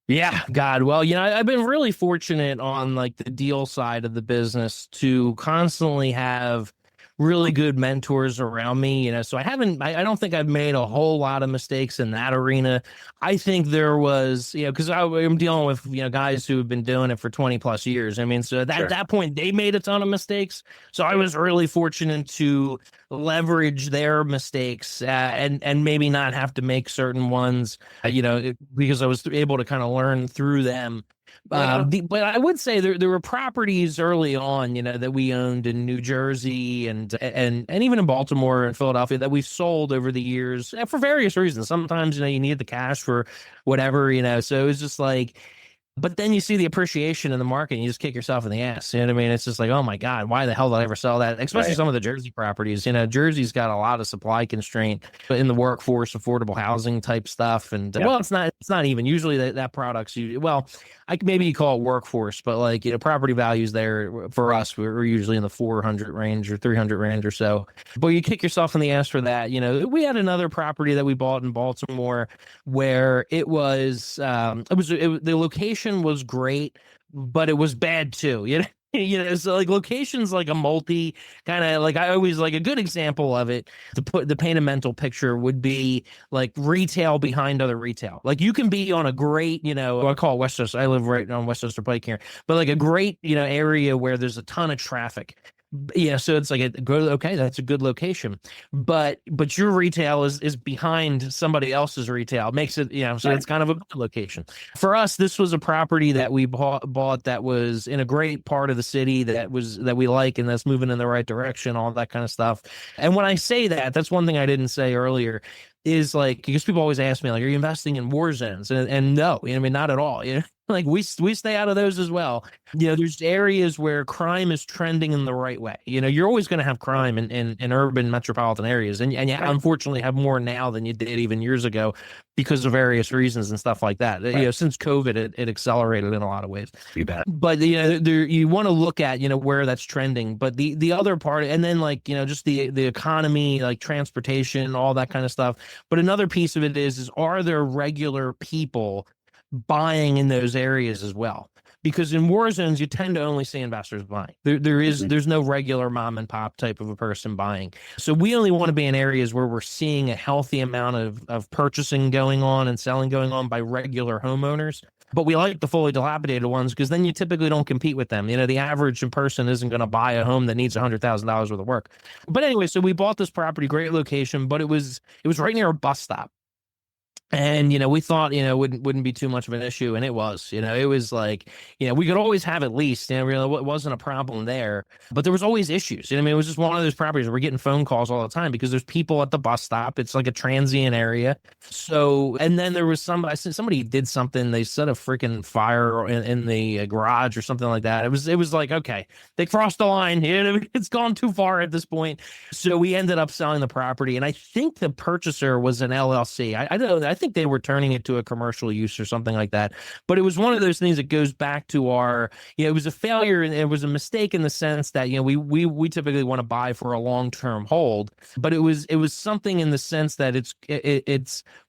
Yeah, God. Well, I've been really fortunate on like the deal side of the business to constantly have really good mentors around me, so I don't think I've made a whole lot of mistakes in that arena. I think there was, because I'm dealing with, guys who have been doing it for 20 plus years. I mean, so at that point they made a ton of mistakes. So I was really fortunate to leverage their mistakes and maybe not have to make certain ones, because I was able to kind of learn through them. But I would say there were properties early on, that we owned in New Jersey and even in Baltimore and Philadelphia that we've sold over the years for various reasons. Sometimes, you need the cash for whatever, so it was just like, but then you see the appreciation in the market and you just kick yourself in the ass. You know what I mean? It's just like, oh my God, why the hell did I ever sell that? Especially some of the Jersey properties. Jersey's got a lot of supply constraint in the workforce, affordable housing type stuff. And well, it's not even usually that product's maybe you call it workforce, but like, property values there for us, we're usually in the 400 range or 300 range or so. But you kick yourself in the ass for that. We had another property that we bought in Baltimore where it was, the location was great, but it was bad too. So like locations like a multi kind of like, I always like a good example of it to paint a mental picture would be like retail behind other retail. Like you can be on a great, I call it Westchester. I live right on Westchester Pike here, but like a great, area where there's a ton of traffic. So it's like that's a good location, but your retail is behind somebody else's retail. It makes it, so it's kind of a good location. For us, this was a property that we bought that was in a great part of the city that we like, and that's moving in the right direction, all that kind of stuff. And when I say that, that's one thing I didn't say earlier, is like, because people always ask me like, are you investing in war zones? And no, not at all. Like we stay out of those as well. There's areas where crime is trending in the right way. You're always going to have crime in urban metropolitan areas. And you unfortunately have more now than you did even years ago because of various reasons and stuff like that. Since COVID, it accelerated in a lot of ways. You bet. But, you want to look at, where that's trending. But the other part, and then like, just the economy, like transportation, all that kind of stuff. But another piece of it is are there regular people buying in those areas as well? Because in war zones, you tend to only see investors buying. There's no regular mom and pop type of a person buying. So we only want to be in areas where we're seeing a healthy amount of purchasing going on and selling going on by regular homeowners. But we like the fully dilapidated ones because then you typically don't compete with them. The average person isn't going to buy a home that needs $100,000 worth of work. But anyway, so we bought this property, great location, but it was right near a bus stop. And, we thought, wouldn't be too much of an issue. And it was, it was like, we could always have at least, really, it wasn't a problem there, but there was always issues. It was just one of those properties where we're getting phone calls all the time because there's people at the bus stop. It's like a transient area. So, and then there was somebody did something. They set a freaking fire in the garage or something like that. It was like, okay, they crossed the line. It's gone too far at this point. So we ended up selling the property. And I think the purchaser was an LLC. I don't know. I think they were turning it to a commercial use or something like that. But it was one of those things that goes back to our, it was a failure and it was a mistake in the sense that, we typically want to buy for a long-term hold, but it was something in the sense that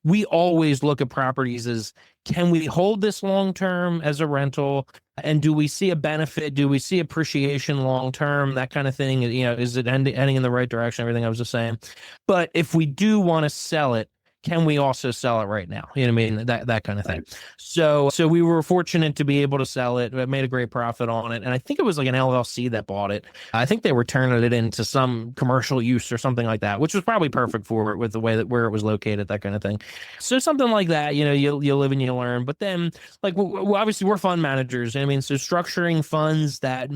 we always look at properties as, can we hold this long-term as a rental? And do we see a benefit? Do we see appreciation long-term? That kind of thing. Is it heading in the right direction? Everything I was just saying. But if we do want to sell it, can we also sell it right now? You know what I mean? That kind of thing. So we were fortunate to be able to sell it. We made a great profit on it. And I think it was like an LLC that bought it. I think they were turning it into some commercial use or something like that, which was probably perfect for it with the way that where it was located, that kind of thing. So something like that, you know, you live and you learn. But then, like, obviously we're fund managers. I mean, so structuring funds that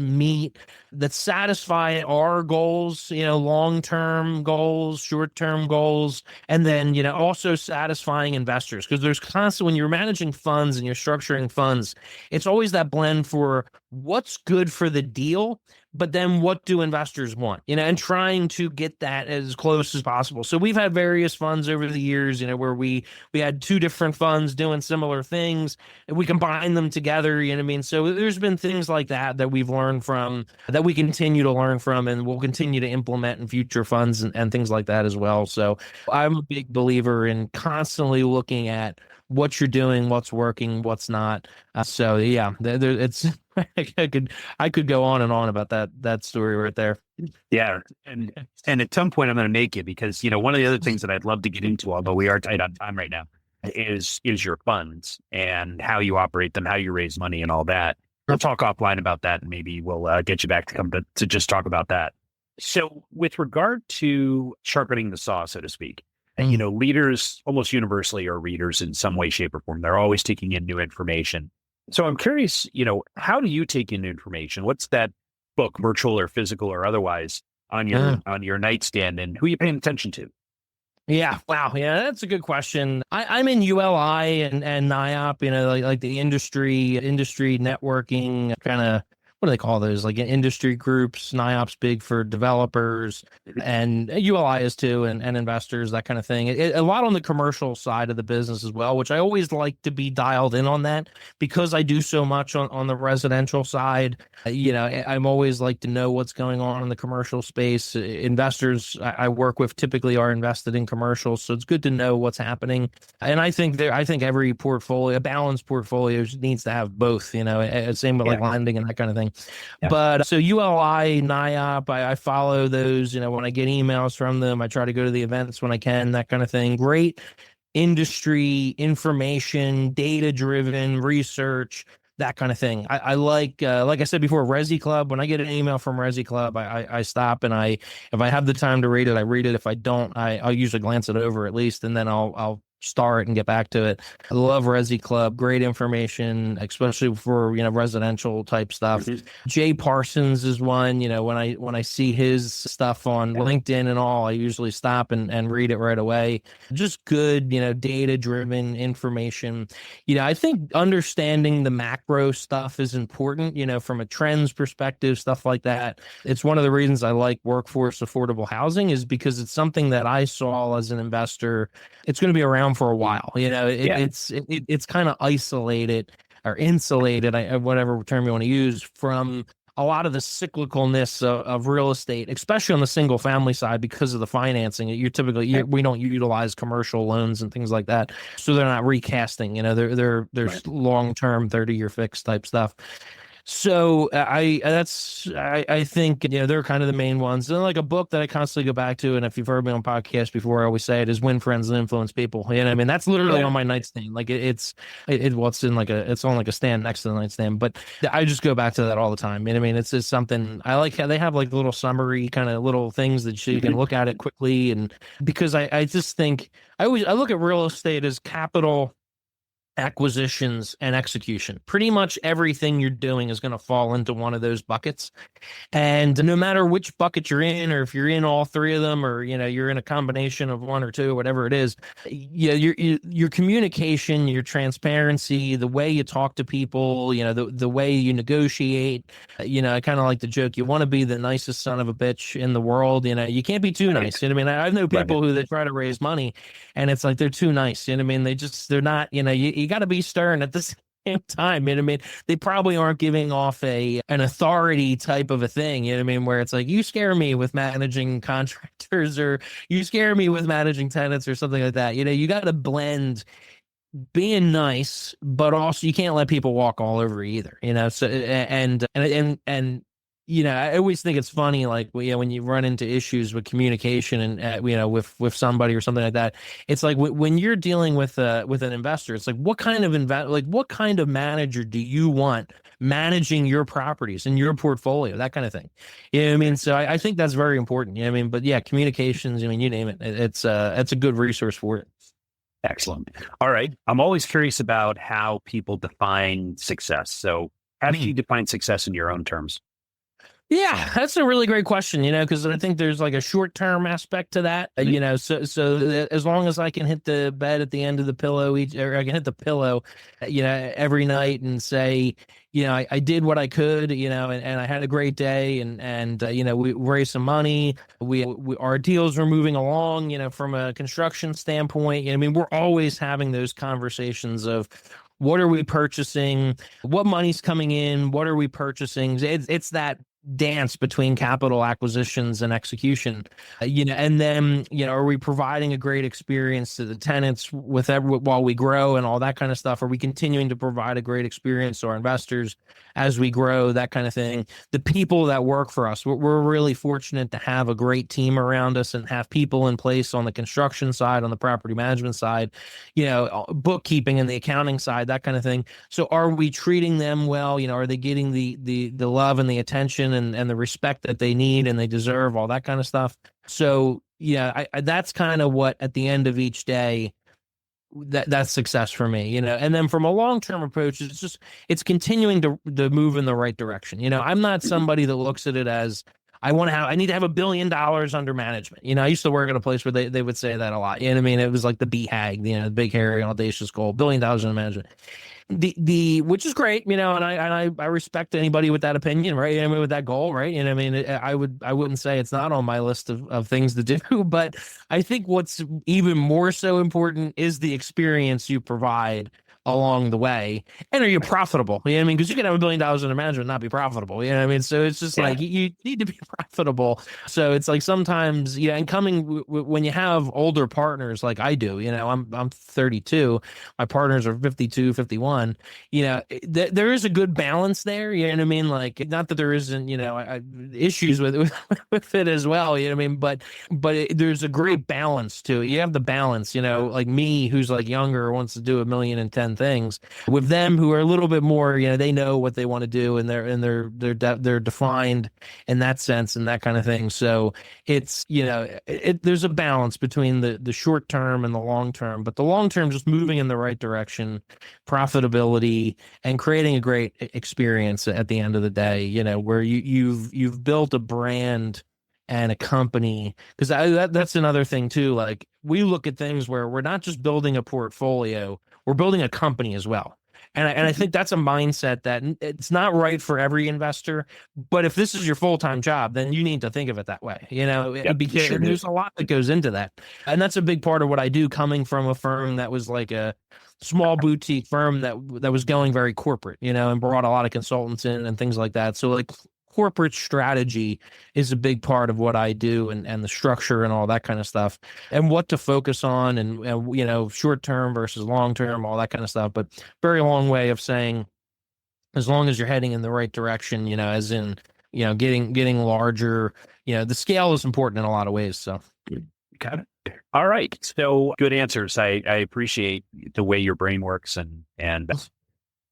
satisfy our goals, you know, long-term goals, short-term goals, and then, you know, also satisfying investors, because there's constant, when you're managing funds and you're structuring funds, it's always that blend for what's good for the deal, but then what do investors want, you know, and trying to get that as close as possible. So we've had various funds over the years, you know, where we had two different funds doing similar things, and we combine them together, you know what I mean? So there's been things like that we've learned from, that we continue to learn from, and we'll continue to implement in future funds and things like that as well. So I'm a big believer in constantly looking at what you're doing, what's working, what's not. So yeah, it's I could go on and on about that story right there. Yeah, and at some point I'm going to make it, because, you know, one of the other things that I'd love to get into, although we are tight on time right now, is your funds and how you operate them, how you raise money, and all that. We'll talk offline about that, and maybe we'll get you back to come to just talk about that. So, with regard to sharpening the saw, so to speak, you know, leaders almost universally are readers in some way, shape, or form. They're always taking in new information. So I'm curious, you know, how do you take in information? What's that book, virtual or physical or otherwise, on your nightstand, and who are you paying attention to? Yeah. Wow. Yeah, that's a good question. I'm in ULI and NIOP, you know, like the industry networking kind of, what do they call those? Like industry groups. NIOP's big for developers, and ULI is too, and investors, that kind of thing. A lot on the commercial side of the business as well, which I always like to be dialed in on that, because I do so much on the residential side. You know, I'm always like to know what's going on in the commercial space. Investors I work with typically are invested in commercial, so it's good to know what's happening. And I think every portfolio, a balanced portfolio, needs to have both. You know, same with like lending and that kind of thing. Yeah. But so ULI, NIOP, I follow those. You know, when I get emails from them, I try to go to the events when I can, that kind of thing. Great industry information, data-driven research, that kind of thing. I like I said before, Resi Club. When I get an email from Resi Club, I stop, and if I have the time to read it, I read it. If I don't, I'll usually glance it over at least, and then I'll star it and get back to it. I love Resi Club, great information, especially for, you know, residential type stuff. Jay Parsons is one, you know, when I see his stuff on LinkedIn and all, I usually stop and read it right away. Just good, you know, data driven information. You know, I think understanding the macro stuff is important, you know, from a trends perspective, stuff like that. It's one of the reasons I like workforce affordable housing, is because it's something that I saw as an investor. It's going to be around for a while. You know, it's kind of isolated or insulated, whatever term you want to use, from a lot of the cyclicalness of real estate, especially on the single family side, because of the financing. We don't utilize commercial loans and things like that, so they're not recasting. You know, they're long-term 30-year fixed type stuff. So I think, you know, they're kind of the main ones. And like a book that I constantly go back to, and if you've heard me on podcasts before, I always say it, is Win Friends and Influence People. You know what I mean? That's literally on my nightstand. Like it's on like a stand next to the nightstand. But I just go back to that all the time. You know what I mean? It's just something I like. How they have like little summary kind of little things that you can look at it quickly. And because I just think I look at real estate as capital, acquisitions, and execution. Pretty much everything you're doing is going to fall into one of those buckets. And no matter which bucket you're in, or if you're in all three of them, or, you know, you're in a combination of one or two, whatever it is, your communication, your transparency, the way you talk to people, you know, the way you negotiate, you know, I kind of like to joke, you want to be the nicest son of a bitch in the world. You know, you can't be too nice. You know what I mean? I know people who they try to raise money, and it's like they're too nice. You know what I mean? They're not, you know, you got to be stern at the same time. You know what I mean? They probably aren't giving off an authority type of a thing. You know what I mean? Where it's like, you scare me with managing contractors, or you scare me with managing tenants, or something like that. You know, you got to blend being nice, but also you can't let people walk all over you either. You know, so and I always think it's funny, like, when you run into issues with communication and, with somebody or something like that, it's like when you're dealing with an investor, it's like, what kind of manager do you want managing your properties and your portfolio, that kind of thing. You know what I mean? So I think that's very important. You know what I mean? But yeah, communications, I mean, you name it. It's a good resource for it. Excellent. All right. I'm always curious about how people define success. So how do you define success in your own terms? Yeah, that's a really great question, because I think there's like a short-term aspect to that, so as long as I can hit the bed at the end of the pillow or I can hit the pillow, every night and say, I did what I could, and I had a great day and we raised some money. Our deals were moving along, from a construction standpoint. I mean, we're always having those conversations of, what are we purchasing? What money's coming in? What are we purchasing? It's that dance between capital acquisitions and execution, and then, are we providing a great experience to the tenants while we grow and all that kind of stuff? Are we continuing to provide a great experience to our investors as we grow, that kind of thing? The people that work for us, we're really fortunate to have a great team around us and have people in place on the construction side, on the property management side, bookkeeping and the accounting side, that kind of thing. So are we treating them well? Are they getting the love and the attention and the respect that they need and they deserve, all that kind of stuff? So yeah, that's kind of what, at the end of each day, that's success for me, and then from a long-term approach, it's continuing to move in the right direction. I'm not somebody that looks at it as, I need to have $1 billion under management. I used to work at a place where they would say that a lot. You know what I mean? It was like the BHAG, the big, hairy, audacious goal, $1 billion under management. Which is great, and I respect anybody with that opinion, right? I mean, with that goal, right? I mean, I wouldn't say it's not on my list of things to do, but I think what's even more so important is the experience you provide along the way. And are you profitable? You know what I mean? Because you can have $1 billion under management and not be profitable. You know what I mean? So it's just like, you need to be profitable. So it's like sometimes, and coming when you have older partners like I do, I'm 32, my partners are 52, 51, there is a good balance there. You know what I mean? Like, not that there isn't, issues with it as well. You know what I mean? But there's a great balance to it. You have the balance, like me, who's like younger, wants to do 1,010,000 things, with them who are a little bit more, they know what they want to do, and they're defined in that sense and that kind of thing. So it's, there's a balance between the short term and the long term, but the long term, just moving in the right direction, profitability, and creating a great experience at the end of the day, where you've built a brand and a company. Because that's another thing too. Like, we look at things where we're not just building a portfolio, we're building a company as well. And I think that's a mindset that it's not right for every investor. But if this is your full-time job, then you need to think of it that way, because there's a lot that goes into that. And that's a big part of what I do, coming from a firm that was like a small boutique firm that was going very corporate, and brought a lot of consultants in and things like that. So like, corporate strategy is a big part of what I do, and the structure and all that kind of stuff, and what to focus on, and short term versus long term, all that kind of stuff. But very long way of saying, as long as you're heading in the right direction, as in, getting larger, the scale is important in a lot of ways. So. Got it. All right. So good answers. I appreciate the way your brain works, and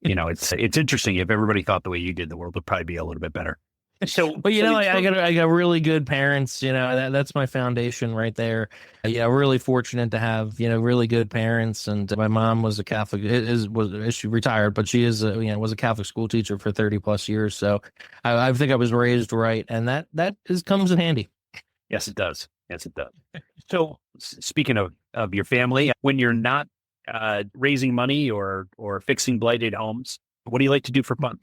it's interesting. If everybody thought the way you did, the world would probably be a little bit better. So, but I got really good parents. That's my foundation right there. Really fortunate to have really good parents. And my mom was a Catholic. She retired, but she is was a Catholic school teacher for 30+ years. So I think I was raised right, and that comes in handy. Yes, it does. So speaking of your family, when you're not raising money or fixing blighted homes, what do you like to do for fun?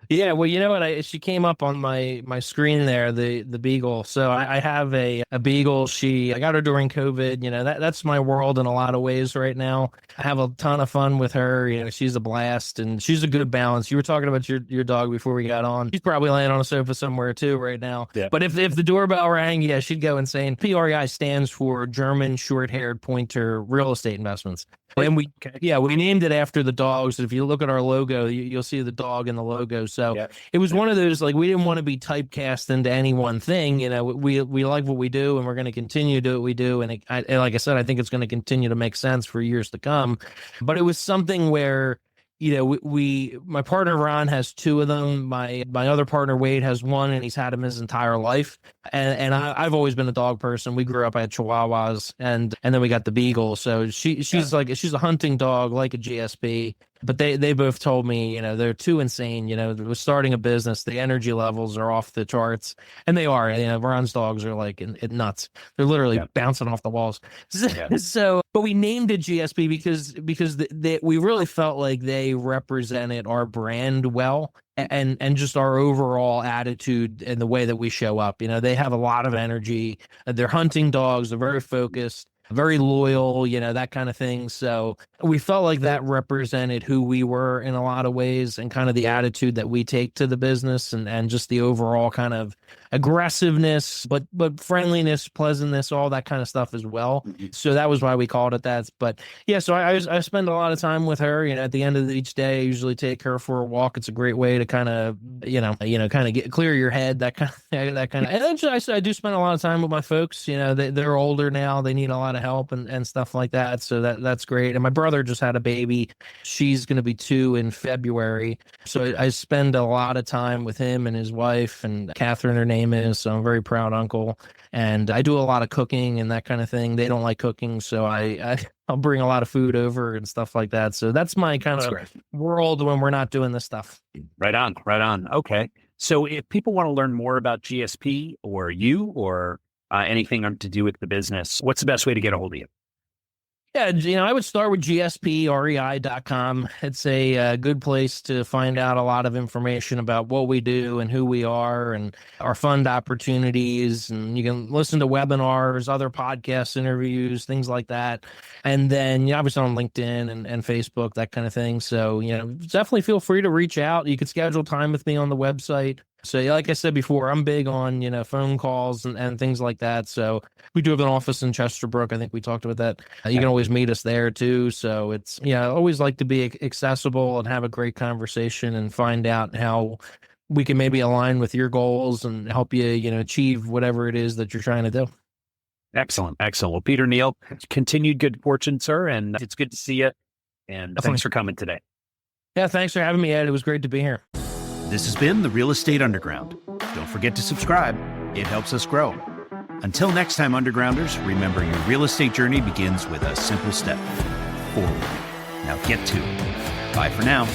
Yeah, well, you know what? She came up on my screen there, the beagle. So I have a beagle. I got her during COVID. That's my world in a lot of ways right now. I have a ton of fun with her. She's a blast, and she's a good balance. You were talking about your dog before we got on. She's probably laying on a sofa somewhere too right now. Yeah. But if the doorbell rang, yeah, she'd go insane. PREI stands for German Shorthaired Pointer Real Estate Investments. And we named it after the dogs. If you look at our logo, you'll see the dog in the logo. So it was one of those, like, we didn't want to be typecast into any one thing. You know, we like what we do, and we're going to continue to do what we do. And like I said, I think it's going to continue to make sense for years to come. But it was something where, you know, my partner Ron has two of them. My other partner Wade has one, and he's had him his entire life. And I've always been a dog person. We grew up, I had Chihuahuas, and then we got the Beagle. So she's a hunting dog, like a GSP. But they both told me, you know, they're too insane. You know, with starting a business, the energy levels are off the charts, and they are. You know, Ron's dogs are like nuts. They're literally bouncing off the walls. So, but we named it GSP because we really felt like they represented our brand well, and just our overall attitude and the way that we show up. You know, they have a lot of energy. They're hunting dogs. They're very focused, very loyal, you know, that kind of thing. So we felt like that represented who we were in a lot of ways, and kind of the attitude that we take to the business, and just the overall kind of aggressiveness, but friendliness, pleasantness, all that kind of stuff as well. So that was why we called it that. But yeah, so I spend a lot of time with her. You know, at the end of each day, I usually take her for a walk. It's a great way to kind of, clear your head, that kind of. And then I do spend a lot of time with my folks. You know, they're older now. They need a lot of help and stuff like that. So that's great. And my brother just had a baby. She's going to be 2 in February. So I spend a lot of time with him and his wife, and Catherine, her name is. So I'm a very proud uncle. And I do a lot of cooking and that kind of thing. They don't like cooking, so I'll bring a lot of food over and stuff like that. So that's my kind of world when we're not doing this stuff. Right on. Okay. So if people want to learn more about GSP or you, or anything to do with the business, what's the best way to get a hold of you? Yeah, you know, I would start with gsprei.com. It's a good place to find out a lot of information about what we do and who we are and our fund opportunities. And you can listen to webinars, other podcast interviews, things like that. And then, you know, obviously on LinkedIn and Facebook, that kind of thing. So, you know, definitely feel free to reach out. You could schedule time with me on the website. So like I said before, I'm big on, you know, phone calls and things like that. So we do have an office in Chesterbrook. I think we talked about that. You can always meet us there too. So it's, I always like to be accessible and have a great conversation and find out how we can maybe align with your goals and help you, achieve whatever it is that you're trying to do. Excellent. Well, Peter, Neill, continued good fortune, sir. And it's good to see you. And thanks for coming today. Yeah, thanks for having me, Ed. It was great to be here. This has been the Real Estate Underground. Don't forget to subscribe. It helps us grow. Until next time, Undergrounders, remember your real estate journey begins with a simple step forward. Now get to it. Bye for now.